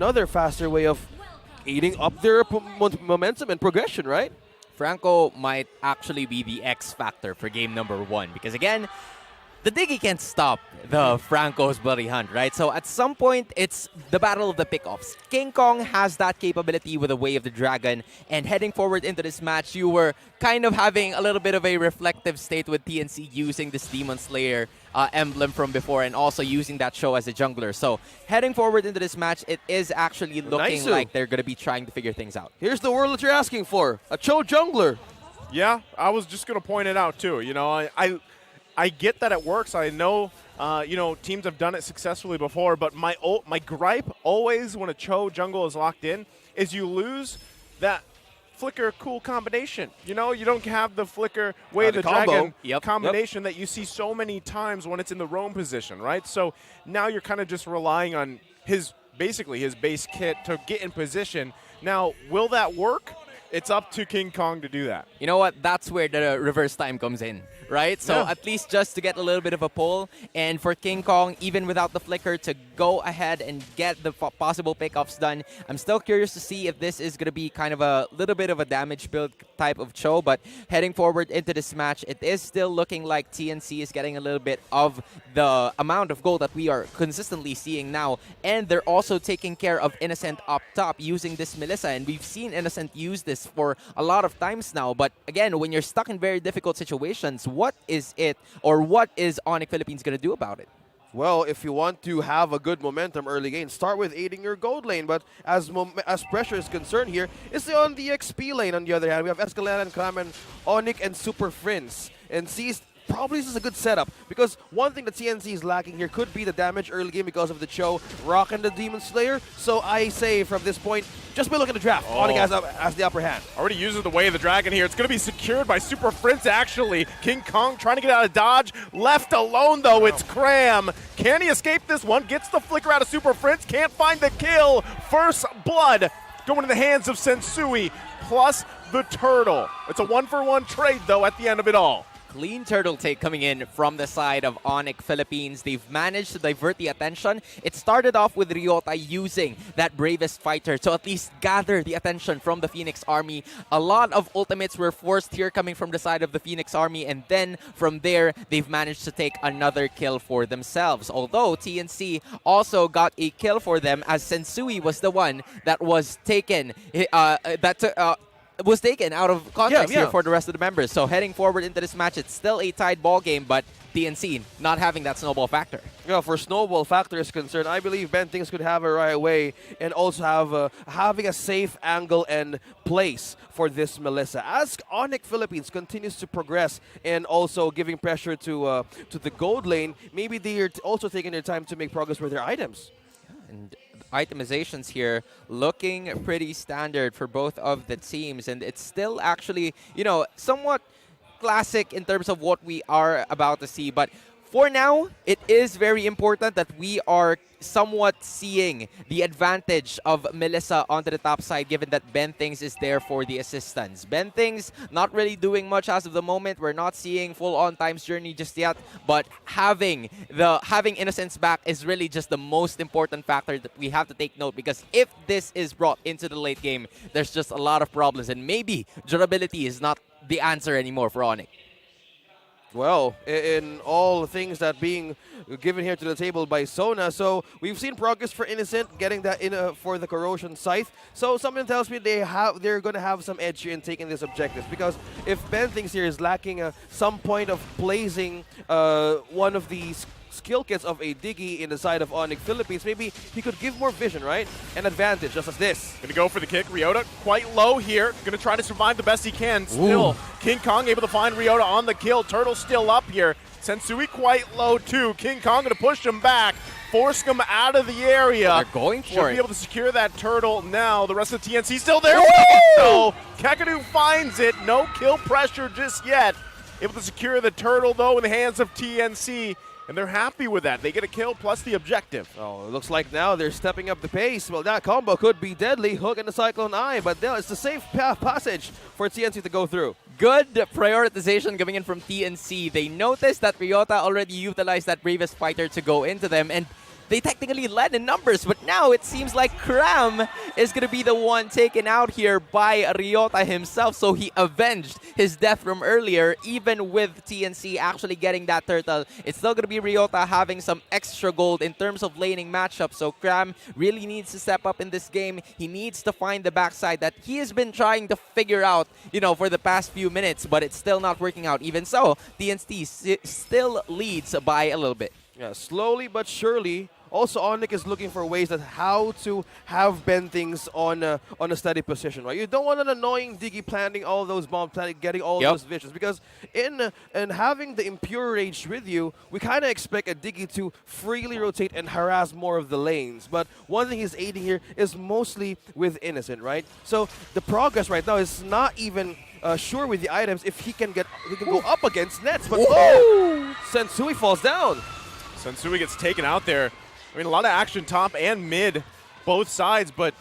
another faster way of eating up their momentum and progression, right? Franco might actually be the X factor for game number 1 because again, the Diggy can't stop the Franco's bloody hunt, right? So at some point, it's the battle of the pickoffs. King Kong has that capability with the Way of the Dragon, and heading forward into this match, you were kind of having a little bit of a reflective state with TNC using this Demon Slayer emblem from before and also using that show as a jungler. So heading forward into this match, it is actually looking like they're going to be trying to figure things out. Here's the world that you're asking for, a Cho jungler. Yeah, I was just going to point it out too. You know, I get that it works. I know, you know, teams have done it successfully before, but my gripe always when a Cho jungle is locked in is you lose that flicker cool combination. You know, you don't have the flicker Way of the Dragon combination that you see so many times when it's in the roam position, right? So now you're kind of just relying on basically his base kit to get in position. Now, will that work? It's up to King Kong to do that. You know what? That's where the reverse time comes in, right? So at least just to get a little bit of a pull, and for King Kong, even without the flicker, to go ahead and get the possible pickoffs done. I'm still curious to see if this is going to be kind of a little bit of a damage build type of Cho, but heading forward into this match, it is still looking like TNC is getting a little bit of the amount of gold that we are consistently seeing now, and they're also taking care of Innocent up top using this Melissa, and we've seen Innocent use this for a lot of times now. But again, when you're stuck in very difficult situations, what is ONIC Philippines going to do about it? Well, if you want to have a good momentum early game, start with aiding your gold lane. But as pressure is concerned here, it's on the XP lane. On the other hand, we have Escalade and Kramen, ONIC, and Super Prince. And C's probably this is a good setup because one thing that TNC is lacking here could be the damage early game because of the Cho, Rock, and the Demon Slayer. So I say from this point, just be looking at the draft. ONIC has the upper hand. Already uses the Way of the Dragon here. It's going to be secured by Super Prince, actually. King Kong trying to get out of dodge. Left alone, though, it's Cram. Can he escape this one? Gets the flicker out of Super Prince. Can't find the kill. First blood going in the hands of Sensui plus the turtle. It's a 1-for-1 trade, though, at the end of it all. Clean turtle take coming in from the side of ONIC Philippines. They've managed to divert the attention. It started off with Ryota using that bravest fighter to at least gather the attention from the Phoenix Army. A lot of ultimates were forced here coming from the side of the Phoenix Army, and then from there, they've managed to take another kill for themselves. Although TNC also got a kill for them as Sensui was the one that was taken was taken out of context here for the rest of the members. So heading forward into this match, it's still a tied ball game, but TNC not having that snowball factor. Yeah, for snowball factor is concerned, I believe Bentings could have a right away and also have having a safe angle and place for this Melissa. As ONIC Philippines continues to progress and also giving pressure to the gold lane, maybe they are also taking their time to make progress with their items. And itemizations here looking pretty standard for both of the teams, and it's still actually, you know, somewhat classic in terms of what we are about to see. But for now, it is very important that we are somewhat seeing the advantage of Melissa onto the top side, given that Bentings is there for the assistance. Bentings not really doing much as of the moment. We're not seeing full-on Time's Journey just yet, but having Innocence back is really just the most important factor that we have to take note, because if this is brought into the late game, there's just a lot of problems, and maybe durability is not the answer anymore for ONIC. Well, in all things that being given here to the table by Sona, so we've seen progress for Innocent getting that in for the Corrosion Scythe. So something tells me they're going to have some edge here in taking this objective, because if Bentings here is lacking some point of placing one of these skill kits of a Diggy in the side of ONIC Philippines, maybe he could give more vision, right? An advantage, just as this. Gonna go for the kick. Ryota quite low here. Gonna try to survive the best he can. Still, King Kong able to find Ryota on the kill. Turtle still up here. Sensui quite low too. King Kong gonna push him back, force him out of the area. They're going for it. Should be able to secure that turtle now. The rest of the TNC still there. No, Kakadu finds it. No kill pressure just yet. Able to secure the turtle though in the hands of TNC. And they're happy with that. They get a kill plus the objective. Oh, it looks like now they're stepping up the pace. Well, that combo could be deadly. Hook and the Cyclone Eye, but it's the safe passage for TNC to go through. Good prioritization coming in from TNC. They noticed that Ryota already utilized that bravest fighter to go into them, and they technically led in numbers, but now it seems like Cram is going to be the one taken out here by Ryota himself, so he avenged his death from earlier. Even with TNC actually getting that turtle, it's still going to be Ryota having some extra gold in terms of laning matchup, so Cram really needs to step up in this game. He needs to find the backside that he has been trying to figure out, for the past few minutes, but it's still not working out. Even so, TNC still leads by a little bit. Yeah, slowly but surely. Also, ONIC is looking for ways that how to have Ben things on a steady position, right? You don't want an annoying Diggy planting all those bombs, getting all those visions, because in having the Impure Rage with you, we kind of expect a Diggy to freely rotate and harass more of the lanes. But one thing he's aiding here is mostly with Innocent, right? So the progress right now is not even sure with the items if he can go up against Nets, but Sensui falls down. Sensui gets taken out there. I mean, a lot of action top and mid, both sides, but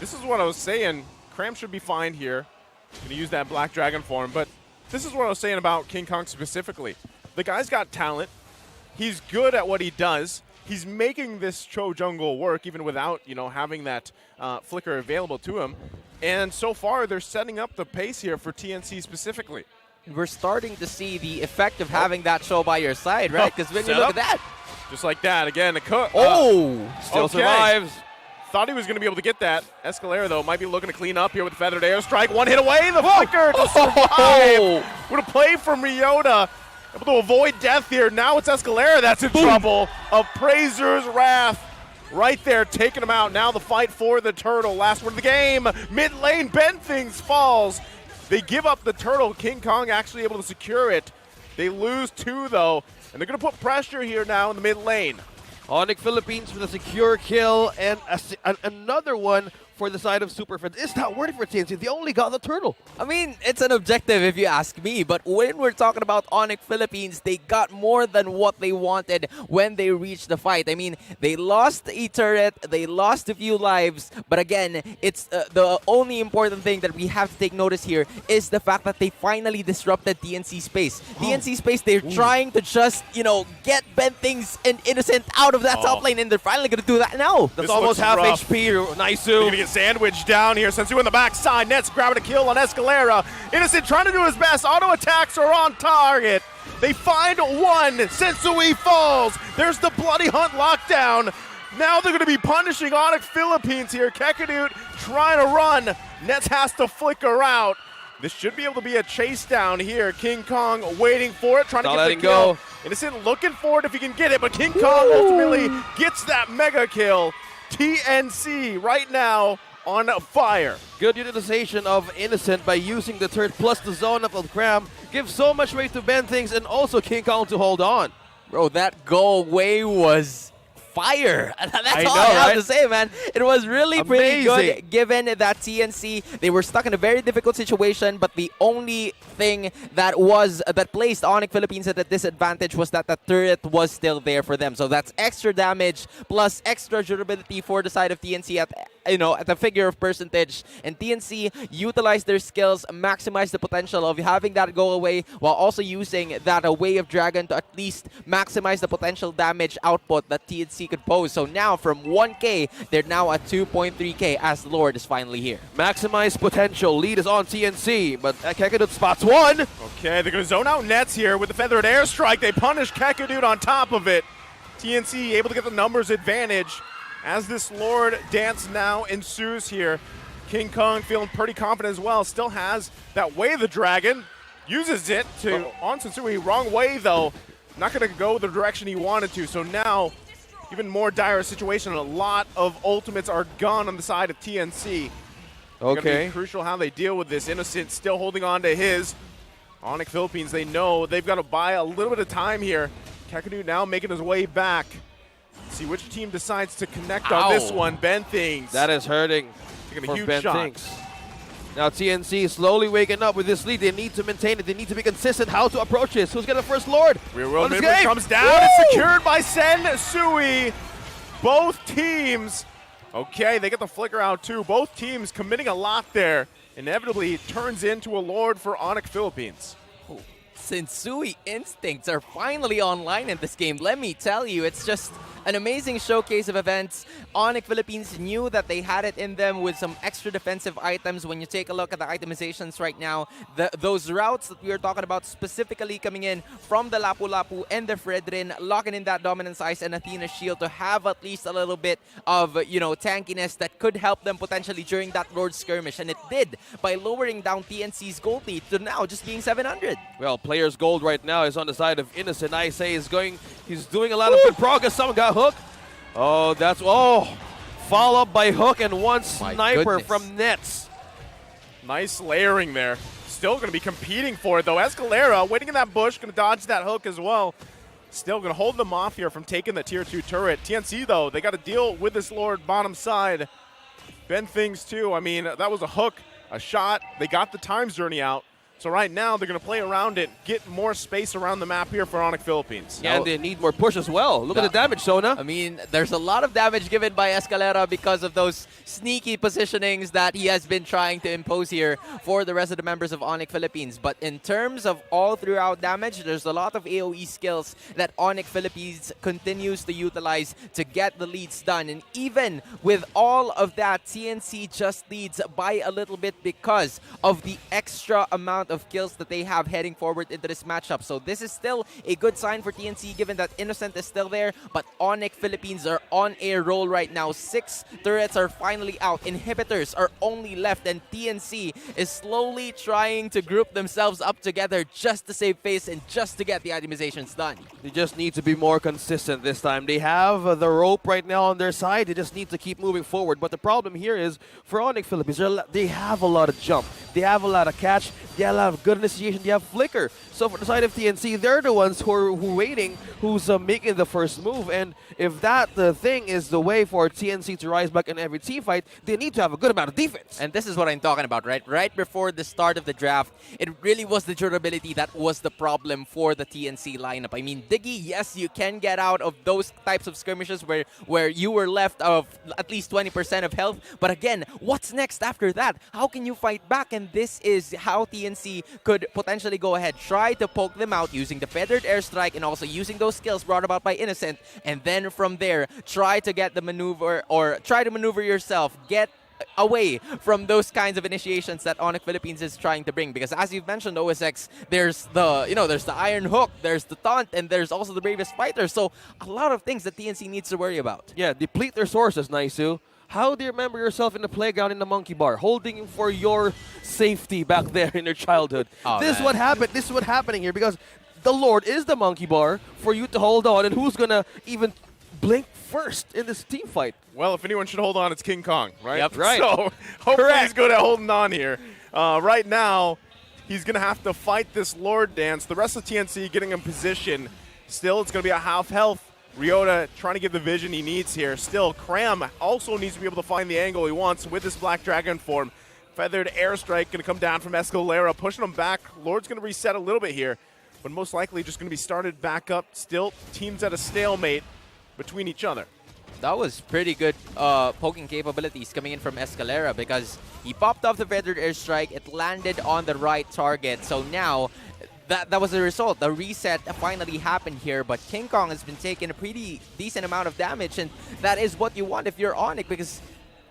this is what I was saying. Cram should be fine here. Gonna use that Black Dragon form, but this is what I was saying about King Kong specifically. The guy's got talent. He's good at what he does. He's making this Cho jungle work even without, having that flicker available to him. And so far, they're setting up the pace here for TNC specifically. We're starting to see the effect of having that Cho by your side, right? Because when you look at that. Just like that. Again, Still survives. Thought he was going to be able to get that. Escalera, though, might be looking to clean up here with Feathered Airstrike. One hit away. The flicker to survive. What a play from Ryota. Able to avoid death here. Now it's Escalera that's in trouble. Appraiser's Wrath. Right there, taking him out. Now the fight for the turtle. Last word of the game. Mid lane, Ben Things falls. They give up the turtle. King Kong actually able to secure it. They lose 2, though. And they're going to put pressure here now in the mid lane. ONIC Philippines with a secure kill and another one for the side of Superfed. Is that worth it for TNC? They only got the turtle. I mean, it's an objective if you ask me, but when we're talking about ONIC Philippines, they got more than what they wanted when they reached the fight. I mean, they lost a turret, they lost a few lives, but again, it's the only important thing that we have to take notice here is the fact that they finally disrupted DNC space. DNC space, they're trying to just, get Ben Things and Innocent out of that top lane, and they're finally going to do that now. That's almost half rough. HP. Naisu. Sandwich down here. Sensui on the backside. Nets grabbing a kill on Escalera. Innocent trying to do his best. Auto attacks are on target. They find one. Sensui falls. There's the Bloody Hunt lockdown. Now they're going to be punishing ONIC Philippines here. Kekadut trying to run. Nets has to flicker out. This should be able to be a chase down here. King Kong waiting for it, trying to get the kill. Go. Innocent looking for it if he can get it, but King Kong ultimately gets that mega kill. TNC right now on fire. Good utilization of Innocent by using the turret plus the zone up of Cram. Gives so much weight to Ben Things and also King Kong to hold on. Bro, that go away was fire. That's all I have to say, man. It was really pretty good given that TNC, they were stuck in a very difficult situation, but the only thing that placed ONIC Philippines at a disadvantage was that the turret was still there for them. So that's extra damage plus extra durability for the side of TNC at the figure of percentage. And TNC utilized their skills, maximized the potential of having that go away while also using that Way of Dragon to at least maximize the potential damage output that TNC could pose. So now from 1K, they're now at 2.3K as Lord is finally here. Maximize potential. Lead is on TNC, but Kekadut spots one. Okay, they're going to zone out Nets here with the Feathered Airstrike. They punish Kekadut on top of it. TNC able to get the numbers advantage as this Lord dance now ensues here. King Kong feeling pretty confident as well. Still has that Way of the Dragon. Uses it to on Sensui. Wrong way, though. Not going to go the direction he wanted to. So now, even more dire situation. A lot of ultimates are gone on the side of TNC. Okay. Be crucial how they deal with this. Innocent still holding on to his. ONIC Philippines, they know they've got to buy a little bit of time here. Kekadut now making his way back. See which team decides to connect on this one. Ben Things. That is hurting taking a huge Ben shot. Things. Now TNC slowly waking up with this lead. They need to maintain it. They need to be consistent how to approach this. Who's getting the first Lord? Real World Midway comes down. It's secured by Sensui. Both teams. Okay, they get the flicker out too. Both teams committing a lot there. Inevitably, it turns into a Lord for ONIC Philippines. Sensui instincts are finally online in this game. Let me tell you, it's just an amazing showcase of events. ONIC Philippines knew that they had it in them with some extra defensive items. When you take a look at the itemizations right now, those routes that we were talking about specifically coming in from the Lapu-Lapu and the Fredrin, locking in that Dominance Ice and Athena's Shield to have at least a little bit of, you know, tankiness that could help them potentially during that Lord Skirmish. And it did by lowering down TNC's gold lead to now just being 700. Well, players' gold right now is on the side of Innocent. I say he's doing a lot of good progress. Someone got hooked. Oh, follow up by Hook and one sniper from Nets. Nice layering there. Still going to be competing for it, though. Escalera waiting in that bush, going to dodge that hook as well. Still going to hold them off here from taking the tier 2 turret. TNC, though, they got to deal with this Lord bottom side. Bend things, too. I mean, that was a hook, a shot. They got the Times Journey out. So right now, they're going to play around it, get more space around the map here for ONIC Philippines. Yeah, and they need more push as well. Look at the damage, Sona. I mean, there's a lot of damage given by Escalera because of those sneaky positionings that he has been trying to impose here for the rest of the members of ONIC Philippines. But in terms of all throughout damage, there's a lot of AoE skills that ONIC Philippines continues to utilize to get the leads done. And even with all of that, TNC just leads by a little bit because of the extra amount of kills that they have heading forward into this matchup. So this is still a good sign for TNC given that Innocent is still there, but ONIC Philippines are on a roll right now. 6 turrets are finally out. Inhibitors are only left, and TNC is slowly trying to group themselves up together just to save face and just to get the itemizations done. They just need to be more consistent this time. They have the rope right now on their side. They just need to keep moving forward. But the problem here is for ONIC Philippines, they have a lot of jump. They have a lot of catch. They have a lot of good initiation. They have flicker. So for the side of TNC, they're the ones who are waiting, who's making the first move. And if that thing is the way for TNC to rise back in every team fight, they need to have a good amount of defense. And this is what I'm talking about, right? Right before the start of the draft, it really was the durability that was the problem for the TNC lineup. I mean, Diggy, yes, you can get out of those types of skirmishes where you were left of at least 20% of health. But again, what's next after that? How can you fight back? And this is how TNC could potentially go ahead, try to poke them out using the feathered airstrike and also using those skills brought about by Innocent. And then from there, try to get the maneuver or try to maneuver yourself, get away from those kinds of initiations that ONIC Philippines is trying to bring. Because as you've mentioned, OSX, there's the Iron Hook, there's the Taunt, and there's also the Bravest Fighter. So a lot of things that TNC needs to worry about. Yeah, deplete their sources, Naisu. How do you remember yourself in the playground in the monkey bar, holding for your safety back there in your childhood? Oh, this is what happened. This is what's happening here because the Lord is the monkey bar for you to hold on, and who's gonna even blink first in this team fight? Well, if anyone should hold on, it's King Kong, right? Yep, right. So hopefully he's good at holding on here. Right now, he's going to have to fight this Lord dance. The rest of TNC getting in position. Still, it's going to be a half health. Ryota trying to give the vision he needs here. Still, Cram also needs to be able to find the angle he wants with this Black Dragon form. Feathered airstrike going to come down from Escalera, pushing him back. Lord's going to reset a little bit here, but most likely just going to be started back up. Still, teams at a stalemate between each other. That was pretty good poking capabilities coming in from Escalera because he popped off the feathered airstrike. It landed on the right target. So now that was the result. The reset finally happened here, but King Kong has been taking a pretty decent amount of damage, and that is what you want if you're ONIC because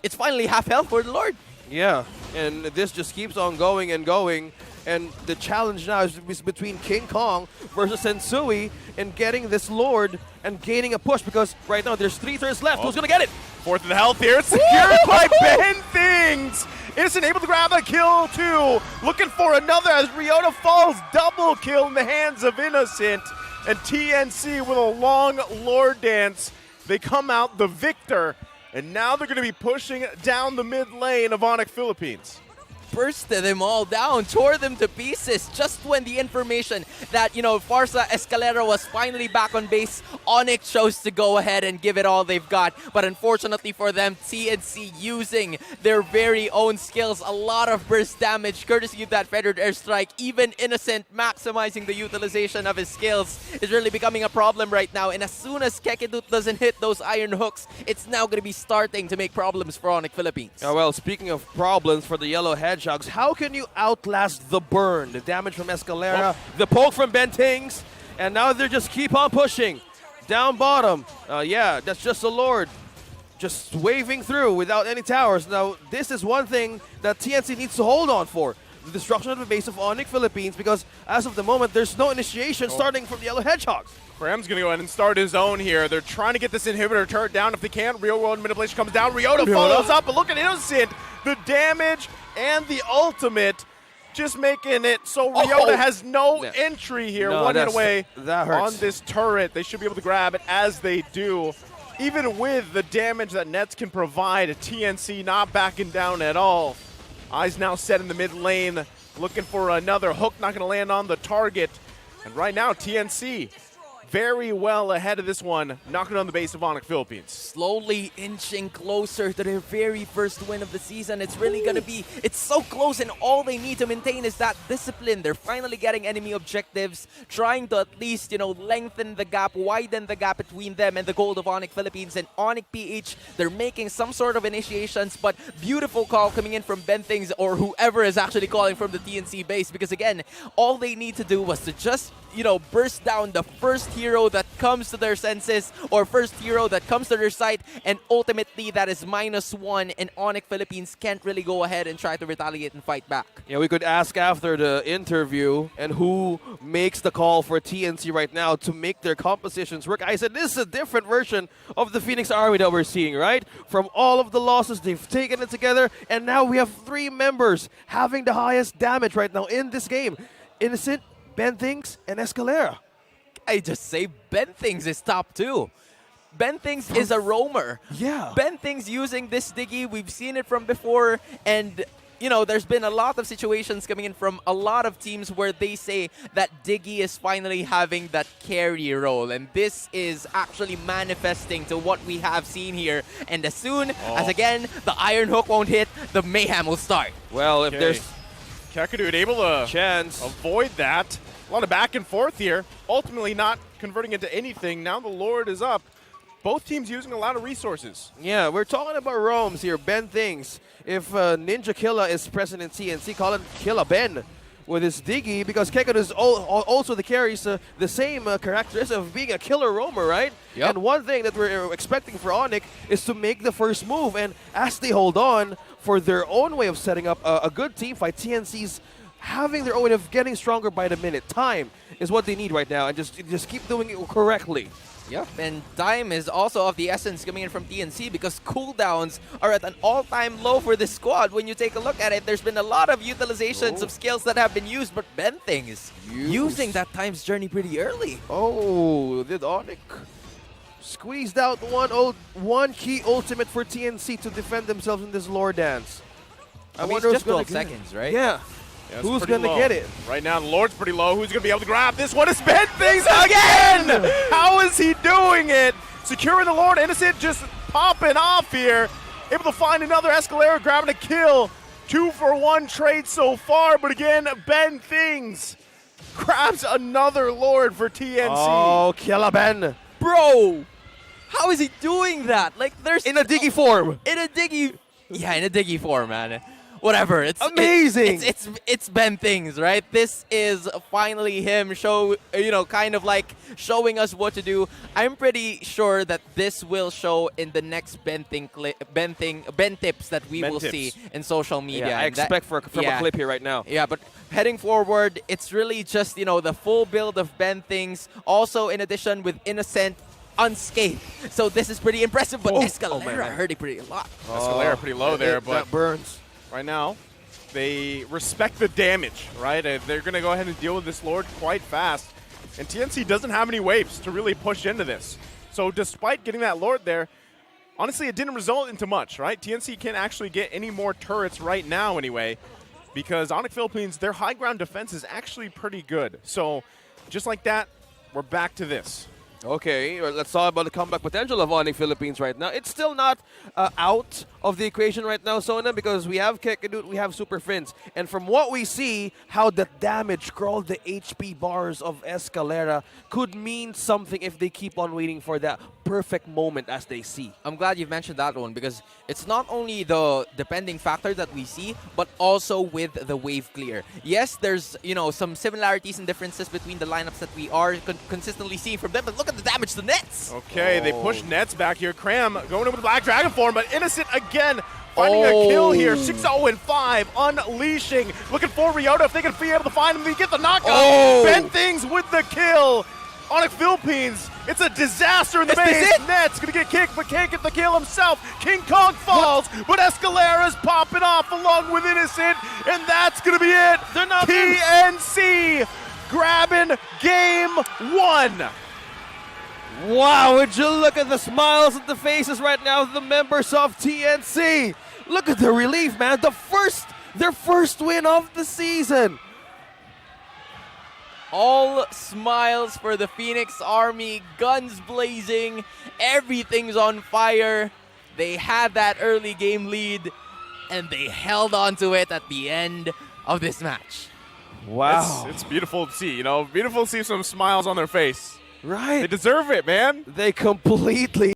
it's finally half health for the Lord. Yeah, and this just keeps on going and going. And the challenge now is between King Kong versus Sensui and getting this Lord and gaining a push because right now there's 3 turns left. Who's going to get it? Fourth in the health here. Secured by Ben Things. Innocent able to grab a kill too. Looking for another as Ryota falls. Double kill in the hands of Innocent. And TNC with a long Lord dance. They come out the victor. And now they're going to be pushing down the mid lane of ONIC Philippines. Bursted them all down, tore them to pieces just when the information that, Farsa Escalera was finally back on base, ONIC chose to go ahead and give it all they've got. But unfortunately for them, TNC using their very own skills, a lot of burst damage courtesy of that feathered airstrike. Even Innocent maximizing the utilization of his skills is really becoming a problem right now. And as soon as Kekidut doesn't hit those iron hooks, it's now going to be starting to make problems for ONIC Philippines. Well, speaking of problems for the Yellow Hedgehogs, how can you outlast the burn? The damage from Escalera, the poke from Bentings. And now they're just keep on pushing. Down bottom. Yeah, that's just the Lord. Just waving through without any towers. Now, this is one thing that TNC needs to hold on for. The destruction of the base of ONIC Philippines, because as of the moment, there's no initiation starting from the Yellow Hedgehogs. Bram's going to go ahead and start his own here. They're trying to get this inhibitor turret down if they can. Real world manipulation comes down. Ryota follows up, but look at Innocent. The damage and the ultimate just making it so Ryota has no entry here. No, one hit away that hurts. on this turret. They should be able to grab it as they do. Even with the damage that Nets can provide, TNC not backing down at all. Eyes now set in the mid lane, looking for another hook, not going to land on the target. And right now, TNC very well ahead of this one, knocking on the base of ONIC Philippines. Slowly inching closer to their very first win of the season. It's really going to be, it's so close, and all they need to maintain is that discipline. They're finally getting enemy objectives, trying to at least, lengthen the gap, widen the gap between them and the gold of ONIC Philippines. And ONIC PH, they're making some sort of initiations, but beautiful call coming in from Bentings, or whoever is actually calling from the TNC base, because again, all they need to do was to just burst down the first hero that comes to their senses, or first hero that comes to their sight, and ultimately that is -1, and ONIC Philippines can't really go ahead and try to retaliate and fight back. Yeah, we could ask after the interview and who makes the call for TNC right now to make their compositions work. I said this is a different version of the Phoenix Army that we're seeing, right? From all of the losses, they've taken it together, and now we have 3 members having the highest damage right now in this game. Innocent, Bentings, and Escalera. I just say Bentings is top 2. Bentings is a roamer. Yeah. Bentings using this Diggy, we've seen it from before, and there's been a lot of situations coming in from a lot of teams where they say that Diggy is finally having that carry role, and this is actually manifesting to what we have seen here. And as soon as, again, the Iron Hook won't hit, the mayhem will start. Well, if there's Kakadu able to chance avoid that. A lot of back and forth here. Ultimately not converting into anything. Now the Lord is up. Both teams using a lot of resources. Yeah, we're talking about roams here. Bentings. If Ninja Killa is present in TNC, call it Killa Ben with his Diggy, because Kekadu is also the carries the same characteristic of being a killer roamer, right? Yep. And one thing that we're expecting for ONIC is to make the first move, and as they hold on for their own way of setting up a good team fight, TNC's having their own way of getting stronger by the minute. Time is what they need right now, and just keep doing it correctly. Yep, and time is also of the essence coming in from TNC, because cooldowns are at an all-time low for this squad. When you take a look at it, there's been a lot of utilizations of skills that have been used, but Bentings is using that time's journey pretty early. Oh, did ONIC squeezed out one key ultimate for TNC to defend themselves in this lore dance. I mean, it's just 12 seconds, right? Yeah. Yeah, who's going to get it? Right now, the Lord's pretty low. Who's going to be able to grab this one? It's Bentings again! How is he doing it? Securing the Lord. Innocent just popping off here. Able to find another Escalera, grabbing a kill. 2-for-1 trade so far, but again, Bentings grabs another Lord for TNC. Oh, Killa Ben. Bro, how is he doing that? Like, there's In a Diggy form. in a Diggy form, man. Whatever. It's amazing. It's Bentings, right? This is finally him kind of like showing us what to do. I'm pretty sure that this will show in the next Ben tips that we will see in social media. Yeah, I expect from a clip here right now. Yeah, but heading forward, it's really just, the full build of Bentings. Also, in addition, with Innocent unscathed. So this is pretty impressive, but Escalera hurting pretty a lot. Escalera pretty low there, but that burns. Right now, they respect the damage, right? They're going to go ahead and deal with this Lord quite fast. And TNC doesn't have any waves to really push into this. So despite getting that Lord there, honestly, it didn't result into much, right? TNC can't actually get any more turrets right now anyway, because ONIC Philippines, their high ground defense is actually pretty good. So just like that, we're back to this. Okay, let's talk about the comeback potential of ONIC Philippines right now. It's still not out of the equation right now, Sona, because we have Kekadut, we have Super Fins. And from what we see, how the damage crawled the HP bars of Escalera could mean something if they keep on waiting for that perfect moment as they see. I'm glad you've mentioned that one because it's not only the depending factor that we see, but also with the wave clear. Yes, there's some similarities and differences between the lineups that we are consistently seeing from them, but look at the damage to Nets. Okay, they push Nets back here. Cram going in with the Black Dragon form, but Innocent again finding a kill here. 6-0-5, unleashing. Looking for Ryota if they can be able to find him. They get the knockout. Bend things with the kill. ONIC Philippines, it's a disaster in the base. Nets gonna get kicked, but can't get the kill himself. King Kong falls, but Escalera's popping off along with Innocent, and that's gonna be it. They're not TNC grabbing game 1. Wow, would you look at the smiles on the faces right now of the members of TNC. Look at the relief, man. Their first win of the season. All smiles for the Phoenix Army, guns blazing, everything's on fire. They had that early game lead, and they held on to it at the end of this match. Wow. It's beautiful to see, beautiful to see some smiles on their face. Right. They deserve it, man. They completely